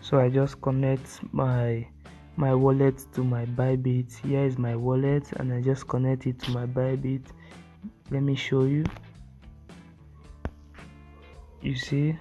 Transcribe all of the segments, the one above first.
So I just connect my wallet to my Bybit. Here is my wallet, and I just connect it to my Bybit. Let me show you. You see,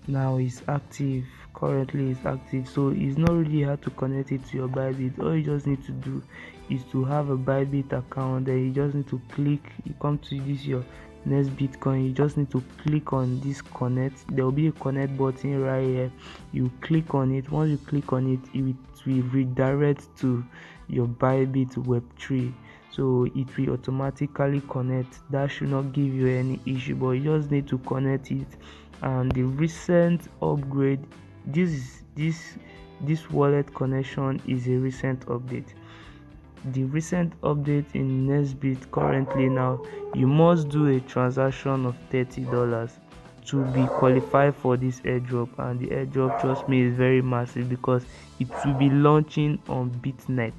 now it's active. Currently it's active, so it's not really hard to connect it to your Bybit. All you just need to do is to have a Bybit account. Then you just need to click, you come to this your next Bitcoin, you just need to click on this connect. There will be a connect button right here. You click on it. Once you click on it, it will redirect to your Bybit web3, so it will automatically connect. That should not give you any issue, but you just need to connect it. And the recent upgrade, this wallet connection is a recent update. The recent update in Nextbit currently, now you must do a transaction of $30 to be qualified for this airdrop, and the airdrop, trust me, is very massive because it will be launching on Bitnet.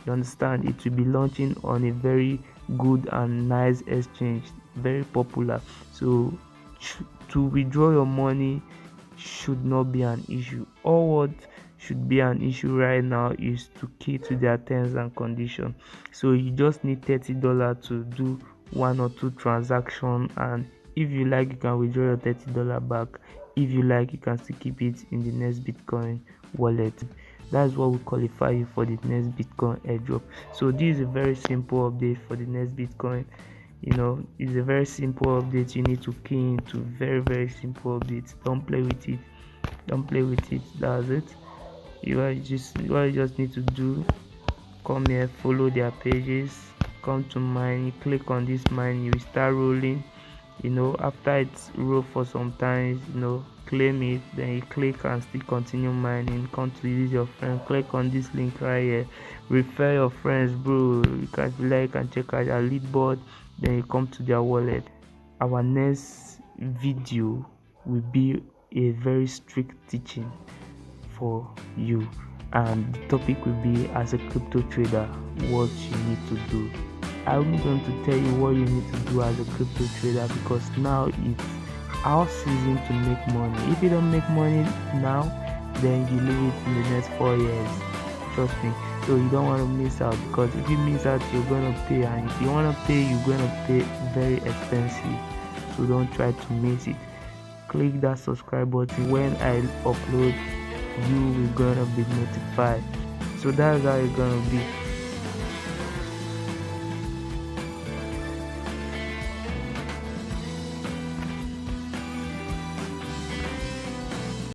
You understand? It will be launching on a very good and nice exchange, very popular. So to withdraw your money should not be an issue. All what should be an issue right now is to key to their terms and conditions. So you just need $30 to do one or two transactions, and if you like, you can withdraw your $30 back. If you like, you can still keep it in the next Bitcoin wallet. That's what will qualify you for the next Bitcoin airdrop. So this is a very simple update for the next Bitcoin. It's a very simple update. You need to key into very simple updates. Don't play with it. That's it. What you just need to do, come here, follow their pages, come to mine, you click on this mine, you will start rolling. After it's roll for some time, claim it, then you click and still continue mining. Come to use your friend, click on this link right here, refer your friends, bro. You can, if you like, can check out their lead board, then you come to their wallet. Our next video will be a very strict teaching for you, and the topic will be, as a crypto trader, what you need to do. I'm going to tell you what you need to do as a crypto trader, because now it's our season to make money. If you don't make money now, then you leave it in the next 4 years. Trust me. So you don't want to miss out, because if you miss out, you're going to pay, and if you want to pay, you're going to pay very expensive. So don't try to miss it. Click that subscribe button. When I upload, you will gonna be notified. So that's how it's gonna be.